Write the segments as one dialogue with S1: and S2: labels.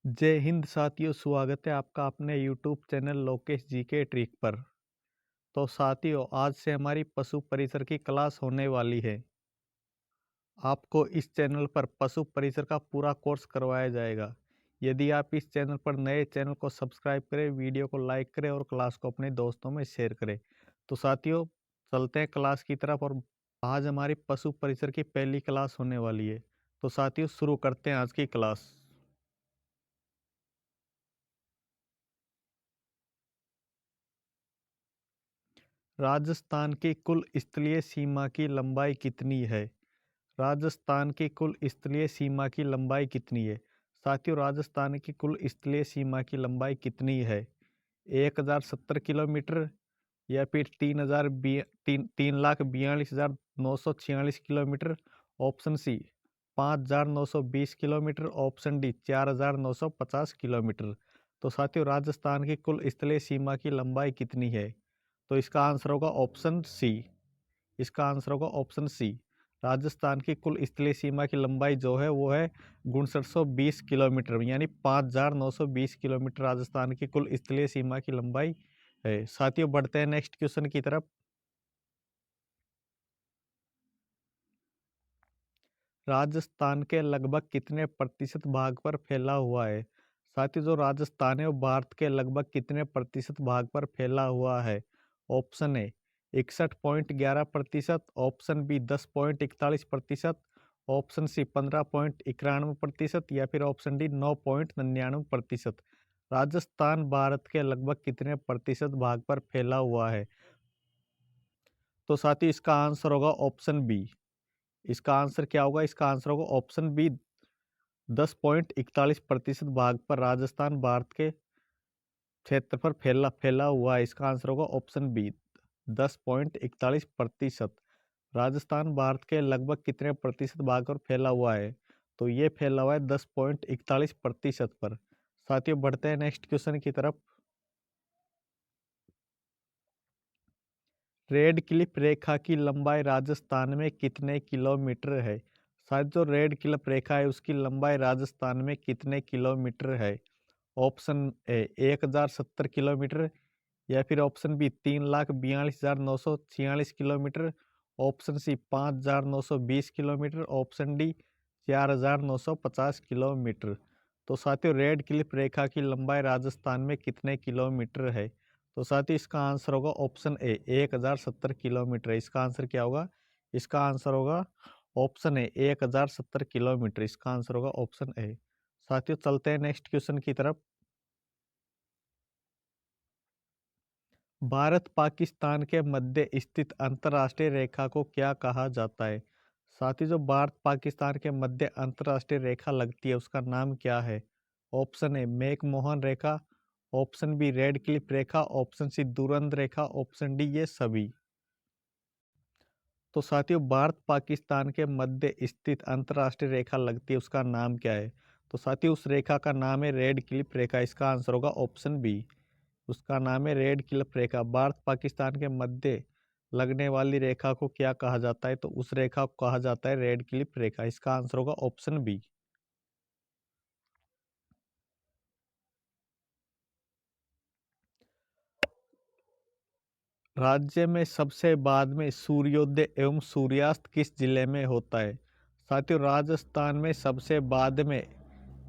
S1: जय हिंद साथियों, स्वागत है आपका अपने यूट्यूब चैनल लोकेश जी के ट्रिक पर। तो साथियों, आज से हमारी पशु परिसर की क्लास होने वाली है। आपको इस चैनल पर पशु परिसर का पूरा कोर्स करवाया जाएगा। यदि आप इस चैनल पर नए, चैनल को सब्सक्राइब करें, वीडियो को लाइक करें और क्लास को अपने दोस्तों में शेयर करें। तो साथियों, चलते हैं क्लास की तरफ। और आज हमारी पशु परिसर की पहली क्लास होने वाली है। तो साथियों, शुरू करते हैं आज की क्लास। राजस्थान की कुल स्थलीय सीमा की लंबाई कितनी है? राजस्थान की कुल स्थलीय सीमा की लंबाई कितनी है? साथियों, राजस्थान की कुल स्थलीय सीमा की लंबाई कितनी है? 1070 किलोमीटर, या फिर 3 lakh 42,946 kilometre. Option C 5,920 kilometre. Option D 4,950 kilometre. तो साथियों, राजस्थान की कुल स्थलीय सीमा की लंबाई कितनी है? तो इसका आंसर होगा ऑप्शन सी। इसका आंसर होगा ऑप्शन सी। राजस्थान की कुल स्थलीय सीमा की लंबाई जो है वो है 6920 किलोमीटर, यानी 5,920 किलोमीटर राजस्थान की कुल स्थलीय सीमा की लंबाई है। साथियों, बढ़ते हैं नेक्स्ट क्वेश्चन की तरफ। राजस्थान के लगभग कितने प्रतिशत भाग पर फैला हुआ है? साथियों, जो राजस्थान है वो भारत के लगभग कितने प्रतिशत भाग पर फैला हुआ है? Option A 61.11%। Option B 10.41%। Option C 15.91%। या फिर ऑप्शन डी 9.99%। राजस्थान भारत के लगभग कितने प्रतिशत भाग पर फैला हुआ है? तो साथियों, इसका आंसर होगा ऑप्शन बी। इसका आंसर क्या होगा? इसका आंसर होगा ऑप्शन बी। 10.41% भाग पर राजस्थान भारत के क्षेत्र पर फैला फैला हुआ है। इसका आंसर होगा ऑप्शन बी। 10.41%। राजस्थान भारत के लगभग कितने प्रतिशत भाग पर फैला हुआ है? तो ये फैला हुआ है 10.41% पर। साथियों, बढ़ते हैं नेक्स्ट क्वेश्चन की तरफ। रेड क्लिफ रेखा की लंबाई राजस्थान में कितने किलोमीटर है? शायद जो रेड क्लिफ रेखा है उसकी लंबाई राजस्थान में कितने किलोमीटर है? Option A 1070 kilometre. या फिर option B 3,42,946 kilometre. Option C 5,920 kilometre. Option D 4,950 kilometre. तो साथियों, रेड क्लिफ रेखा की लंबाई राजस्थान में कितने किलोमीटर है? तो साथियों, इसका आंसर होगा ऑप्शन ए 1070 किलोमीटर। इसका आंसर क्या होगा? इसका आंसर होगा ऑप्शन ए 1070 किलोमीटर। इसका आंसर होगा ऑप्शन ए। साथियों, चलते हैं नेक्स्ट क्वेश्चन की तरफ। भारत पाकिस्तान के मध्य स्थित अंतर्राष्ट्रीय रेखा को क्या कहा जाता है? साथियों, जो भारत पाकिस्तान के मध्य अंतर्राष्ट्रीय रेखा लगती है उसका नाम क्या है? ऑप्शन ए मैकमोहन रेखा। ऑप्शन बी रेड क्लिफ रेखा। ऑप्शन सी दुरंत रेखा। ऑप्शन डी ये सभी। तो साथियों, भारत पाकिस्तान के मध्य स्थित अंतर्राष्ट्रीय रेखा लगती है उसका नाम क्या है? तो साथियों, उस रेखा का नाम है रेड क्लिफ रेखा। इसका आंसर होगा ऑप्शन बी। उसका नाम है रेड क्लिफ रेखा। भारत पाकिस्तान के मध्य लगने वाली रेखा को क्या कहा जाता है? तो उस रेखा को कहा जाता है रेड क्लिफ रेखा। इसका आंसर होगा ऑप्शन बी। राज्य में सबसे बाद में सूर्योदय एवं सूर्यास्त किस जिले में होता है? साथियों, राजस्थान में सबसे बाद में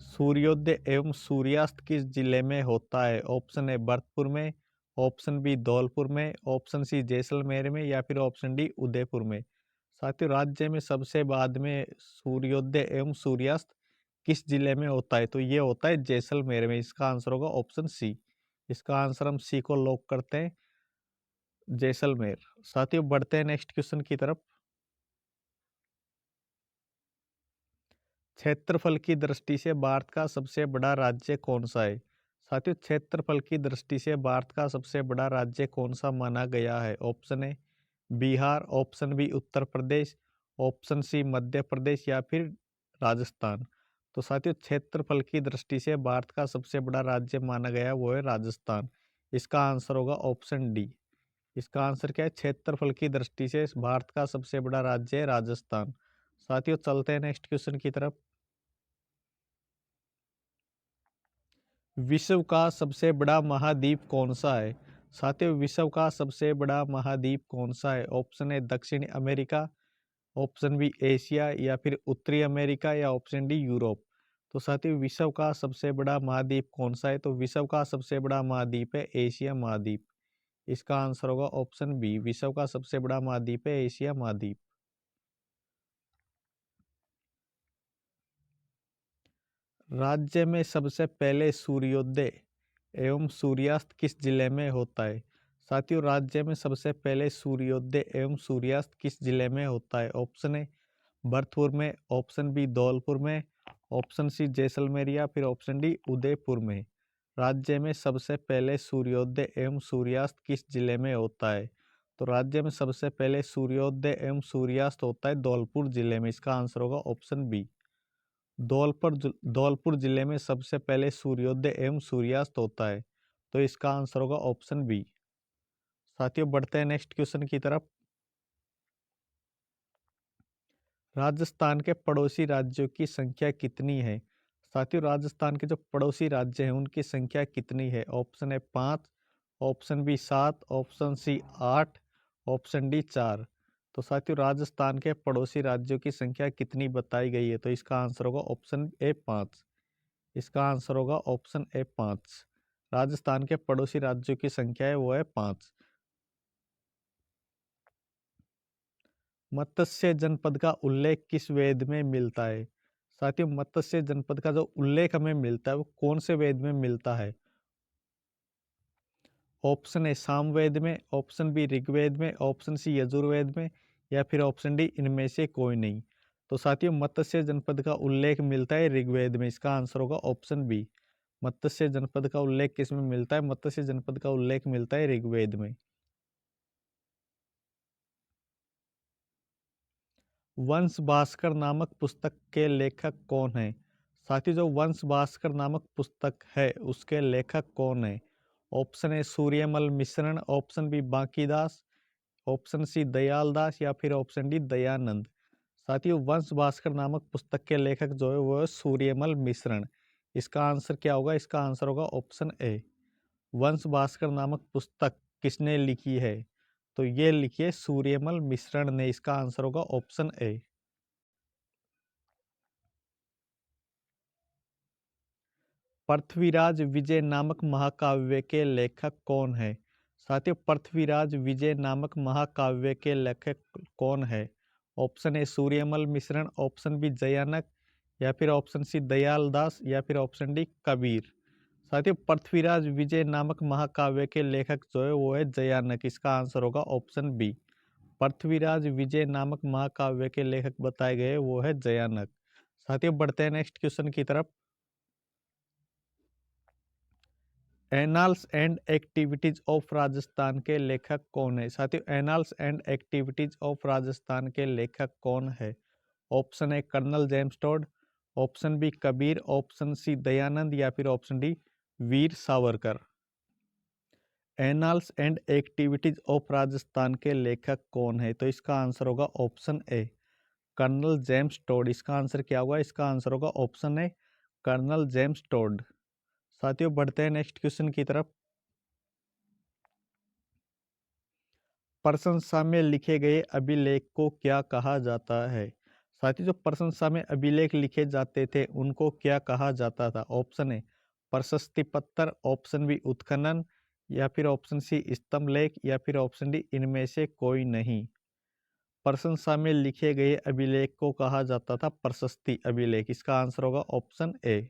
S1: सूर्योदय एवं सूर्यास्त किस जिले में होता है? ऑप्शन ए भरतपुर में। ऑप्शन बी धौलपुर में। ऑप्शन सी जैसलमेर में। या फिर ऑप्शन डी उदयपुर में। साथियों, राज्य में सबसे बाद में सूर्योदय एवं सूर्यास्त किस जिले में होता है? तो ये होता है जैसलमेर में। इसका आंसर होगा ऑप्शन सी। इसका आंसर हम सी को लॉक करते हैं, जैसलमेर। साथियों, बढ़ते हैं नेक्स्ट क्वेश्चन की तरफ। क्षेत्रफल की दृष्टि से भारत का सबसे बड़ा राज्य कौन सा है? साथियों, क्षेत्रफल की दृष्टि से भारत का सबसे बड़ा राज्य कौन सा माना गया है? Option A Bihar. Option B Uttar Pradesh. Option C Madhya Pradesh. या फिर राजस्थान। तो साथियों, क्षेत्रफल की दृष्टि से भारत का सबसे बड़ा राज्य माना गया वो है राजस्थान। इसका आंसर होगा ऑप्शन डी। इसका आंसर क्या है? क्षेत्रफल की दृष्टि से भारत का सबसे बड़ा राज्य है राजस्थान। साथियों, चलते हैं नेक्स्ट क्वेश्चन की तरफ। विश्व का सबसे बड़ा महाद्वीप कौन सा है? साथियों, विश्व का सबसे बड़ा महाद्वीप कौन सा है? ऑप्शन ए दक्षिण अमेरिका, ऑप्शन बी एशिया, या फिर उत्तरी अमेरिका, या ऑप्शन डी यूरोप। तो साथियों, विश्व का सबसे बड़ा महाद्वीप कौन सा है? तो विश्व का सबसे बड़ा महाद्वीप है एशिया महाद्वीप। इसका आंसर होगा ऑप्शन बी, विश्व का सबसे बड़ा महाद्वीप है एशिया महाद्वीप। राज्य में सबसे पहले सूर्योदय एवं सूर्यास्त किस जिले में होता है? साथियों, राज्य में सबसे पहले सूर्योदय एवं सूर्यास्त किस जिले में होता है? ऑप्शन ए भरतपुर में, ऑप्शन बी धौलपुर में, ऑप्शन सी जैसलमेर, या फिर ऑप्शन डी उदयपुर में। राज्य में सबसे पहले सूर्योदय एवं सूर्यास्त किस जिले में होता है? तो राज्य में सबसे पहले सूर्योदय एवं सूर्यास्त होता है धौलपुर जिले में। इसका आंसर होगा ऑप्शन बी, धौलपुर जिले में सबसे पहले सूर्योदय एवं सूर्यास्त होता है। तो इसका आंसर होगा ऑप्शन बी। साथियों, बढ़ते हैं नेक्स्ट क्वेश्चन की तरफ। राजस्थान के पड़ोसी राज्यों की संख्या कितनी है? साथियों, राजस्थान के जो पड़ोसी राज्य हैं उनकी संख्या कितनी है? ऑप्शन है 5, option B 7, option C 8, option D 4। तो साथियों, राजस्थान के पड़ोसी राज्यों की संख्या कितनी बताई गई है? तो इसका आंसर होगा ऑप्शन ए 5। इसका आंसर होगा ऑप्शन ए 5। राजस्थान के पड़ोसी राज्यों की संख्या है वो है 5। मत्स्य जनपद का उल्लेख किस वेद में मिलता है? साथियों, मत्स्य जनपद का जो उल्लेख हमें मिलता है वो कौन से वेद में मिलता है? ऑप्शन ए सामवेद में, ऑप्शन बी ऋग्वेद में, ऑप्शन सी यजुर्वेद में, या फिर ऑप्शन डी इनमें से कोई नहीं। तो साथियों, मत्स्य जनपद का उल्लेख मिलता है ऋग्वेद में। इसका आंसर होगा ऑप्शन बी। मत्स्य जनपद का उल्लेख किस में मिलता है? मत्स्य जनपद का उल्लेख मिलता है ऋग्वेद में। वंश भास्कर नामक पुस्तक के लेखक कौन है? साथ ही जो वंश भास्कर नामक पुस्तक है उसके लेखक कौन है? Option A Suryamal Mishran, option B Bankidas, option C Dayal Das, या फिर ऑप्शन डी दयानंद। साथियों, वंश भास्कर नामक पुस्तक के लेखक जो है वो है सूर्यमल मिश्रण। इसका आंसर क्या होगा? इसका आंसर होगा ऑप्शन ए। वंश भास्कर नामक पुस्तक किसने लिखी है? तो ये लिखी है सूर्यमल मिश्रण ने। इसका आंसर होगा ऑप्शन ए। पृथ्वीराज विजय नामक महाकाव्य के लेखक कौन है? साथियों, पृथ्वीराज विजय नामक महाकाव्य के लेखक कौन है? Option A Suryamal Mishran, option B Jayanaka, या फिर ऑप्शन सी दयाल दास, या फिर ऑप्शन डी कबीर। साथियों, पृथ्वीराज विजय नामक महाकाव्य के लेखक जो है वो है जयानक। इसका आंसर होगा ऑप्शन बी। पृथ्वीराज विजय नामक महाकाव्य के लेखक बताए गए वो है जयानक। साथियों, बढ़ते हैं नेक्स्ट क्वेश्चन की तरफ। Annals and activities of Rajasthan के लेखक कौन है? साथियों, annals and activities of Rajasthan के लेखक कौन है? Option A colonel James Tod, option B Kabir, option C Dayanand, या फिर option D Veer Savarkar. Annals and activities of Rajasthan के लेखक कौन है? तो इसका आंसर होगा option A colonel James Tod. इसका आंसर क्या होगा? इसका आंसर होगा option A colonel James Tod. साथियों, बढ़ते हैं नेक्स्ट क्वेश्चन की तरफ। प्रशंसा में लिखे गए अभिलेख को क्या कहा जाता है? साथ ही जो प्रशंसा में अभिलेख लिखे जाते थे उनको क्या कहा जाता था? ऑप्शन ए प्रशस्ति पत्र, ऑप्शन बी उत्खनन, या फिर ऑप्शन सी स्तंभ लेख, या फिर ऑप्शन डी इनमें से कोई नहीं। प्रशंसा में लिखे गए अभिलेख को कहा जाता था प्रशस्ति अभिलेख। इसका आंसर होगा ऑप्शन ए।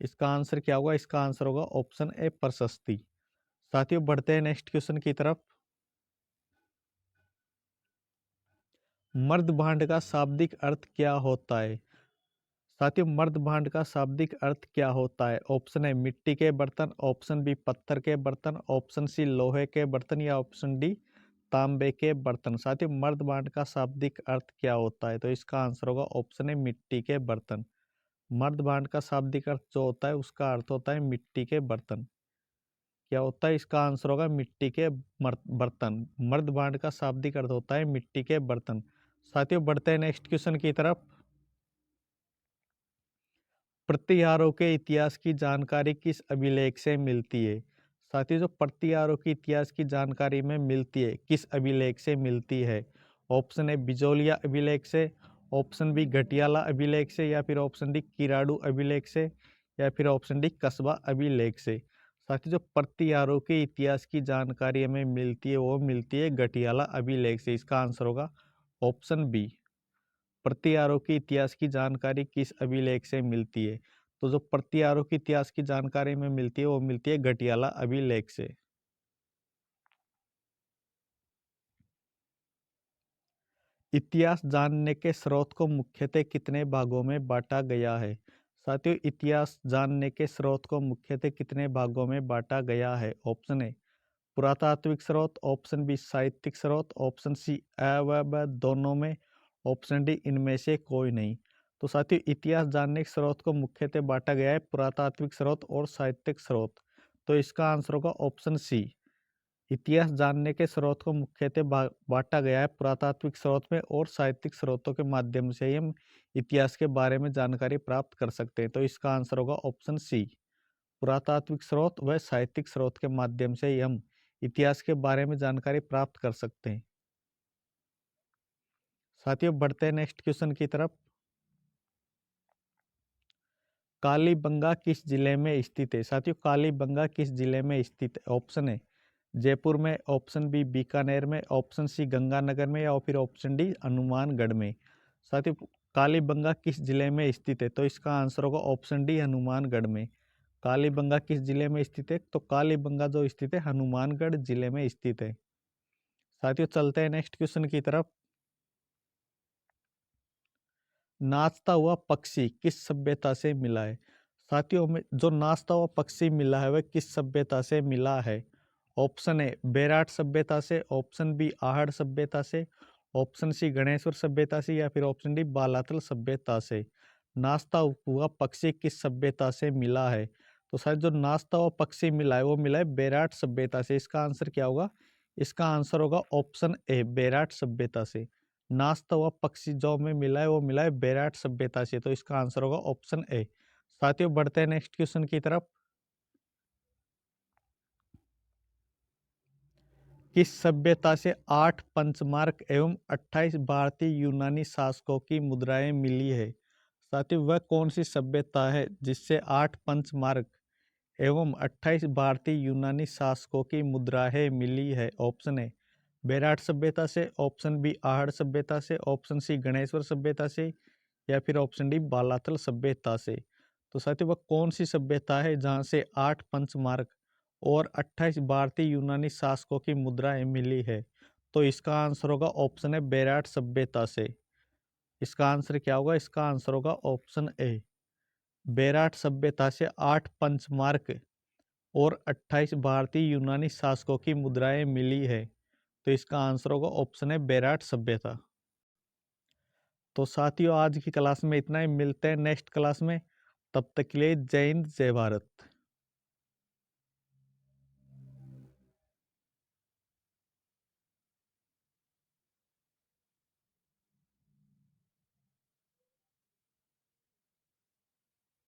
S1: इसका आंसर क्या होगा? इसका आंसर होगा ऑप्शन ए प्रशस्ति। साथियों, बढ़ते हैं नेक्स्ट क्वेश्चन की तरफ। मर्द भांड का शाब्दिक अर्थ क्या होता है? साथियों, मर्द भांड का शाब्दिक अर्थ क्या होता है? ऑप्शन है मिट्टी के बर्तन, ऑप्शन बी पत्थर के बर्तन, ऑप्शन सी लोहे के बर्तन, या ऑप्शन डी तांबे के बर्तन। साथियों, मर्द भांड का शाब्दिक अर्थ क्या होता है? तो इसका आंसर होगा ऑप्शन है मिट्टी के बर्तन। मर्द भांड का शाब्दिक अर्थ जो होता है उसका अर्थ होता है मिट्टी के बर्तन। क्या होता है? इसका आंसर होगा मिट्टी के बर्तन। मर्द भांड का शाब्दिक अर्थ होता है मिट्टी के बर्तन। साथियों, बढ़ते हैं नेक्स्ट क्वेश्चन की तरफ। प्रतिहारों के इतिहास की जानकारी किस अभिलेख से मिलती है? साथियों, जो प्रतिहारों के इतिहास की जानकारी में मिलती है, किस अभिलेख से मिलती है? ऑप्शन ए बिजोलिया अभिलेख से, ऑप्शन बी घटियाला अभिलेख से, या फिर ऑप्शन डी किराडू अभिलेख से, या फिर ऑप्शन डी कस्बा अभिलेख से। साथियों, जो प्रतिहारों के इतिहास की जानकारी हमें मिलती है वो मिलती है घटियाला अभिलेख से। इसका आंसर होगा ऑप्शन बी। प्रतिहारों के इतिहास की जानकारी किस अभिलेख से मिलती है? तो जो प्रतिहारों के इतिहास की जानकारी में मिलती है वो मिलती है घटियाला अभिलेख से। इतिहास जानने के स्रोत को मुख्यतः कितने भागों में बांटा गया है? साथियों, इतिहास जानने के स्रोत को मुख्यतः कितने भागों में बांटा गया है? ऑप्शन ए पुरातात्विक स्रोत, ऑप्शन बी साहित्यिक स्रोत, ऑप्शन सी अ व ब दोनों में, ऑप्शन डी इनमें से कोई नहीं। तो साथियों, इतिहास जानने के स्रोत को मुख्यतः बांटा गया है पुरातात्विक स्रोत और साहित्यिक स्रोत। तो इसका आंसर होगा ऑप्शन सी। इतिहास जानने के स्रोत को मुख्यतः बांटा गया है पुरातात्विक स्रोत में और साहित्यिक स्रोतों के माध्यम से ही हम इतिहास के बारे में जानकारी प्राप्त कर सकते हैं। तो इसका आंसर होगा ऑप्शन सी। पुरातात्विक स्रोत व साहित्यिक स्रोत के माध्यम से ही हम इतिहास के बारे में जानकारी प्राप्त कर सकते हैं। साथियों, बढ़ते हैं नेक्स्ट क्वेश्चन की तरफ। कालीबंगा किस जिले में स्थित है? साथियों, कालीबंगा किस जिले में स्थित है? ऑप्शन है जयपुर में, ऑप्शन बी बीकानेर में, ऑप्शन सी गंगानगर में, या फिर ऑप्शन डी हनुमानगढ़ में। साथियों, कालीबंगा किस जिले में स्थित है? तो इसका आंसर होगा ऑप्शन डी हनुमानगढ़ में। कालीबंगा किस जिले में स्थित है? तो कालीबंगा जो स्थित है हनुमानगढ़ जिले में स्थित है। साथियों, चलते हैं नेक्स्ट क्वेश्चन की तरफ। नाचता हुआ पक्षी किस सभ्यता से मिला है? साथियों, में जो नाचता हुआ पक्षी मिला है वह किस सभ्यता से मिला है? ऑप्शन ए बेराट सभ्यता से, ऑप्शन बी आहड़ सभ्यता से, ऑप्शन सी गणेश्वर सभ्यता से, या फिर ऑप्शन डी बालातल सभ्यता से। नाचता हुआ पक्षी किस सभ्यता से मिला है? तो शायद जो नाचता हुआ पक्षी मिला है वो मिला है बेराट सभ्यता से। इसका आंसर क्या होगा? इसका आंसर होगा ऑप्शन ए बेराट सभ्यता से। नाचता हुआ पक्षी जो हमें मिला है वो मिला है बेराट सभ्यता से। तो इसका आंसर होगा ऑप्शन ए। साथियों, बढ़ते हैं नेक्स्ट क्वेश्चन की तरफ। किस सभ्यता से 8 पंचमार्क एवं 28 भारतीय यूनानी शासकों की मुद्राएं मिली है? साथियों, वह कौन सी सभ्यता है जिससे 8 पंचमार्क एवं 28 भारतीय यूनानी शासकों की मुद्राएं मिली है? ऑप्शन ए बेराट सभ्यता से, ऑप्शन बी आहड़ सभ्यता से, ऑप्शन सी गणेश्वर सभ्यता से, या फिर ऑप्शन डी बालातल सभ्यता से। तो साथियों, वह कौन सी सभ्यता है जहां से 8 पंचमार्क और 28 भारतीय यूनानी शासकों की मुद्राएं मिली है? तो इसका आंसर होगा ऑप्शन है बेराट सभ्यता से। इसका आंसर क्या होगा? इसका आंसर होगा ऑप्शन ए। बेराट सभ्यता से 8 पंचमार्क और 28 भारतीय यूनानी शासकों की मुद्राएं मिली है। तो इसका आंसर होगा ऑप्शन है बेराट सभ्यता। तो साथियों, आज की क्लास में इतना ही। मिलते हैं नेक्स्ट क्लास में। तब तक के लिए जय हिंद जय भारत।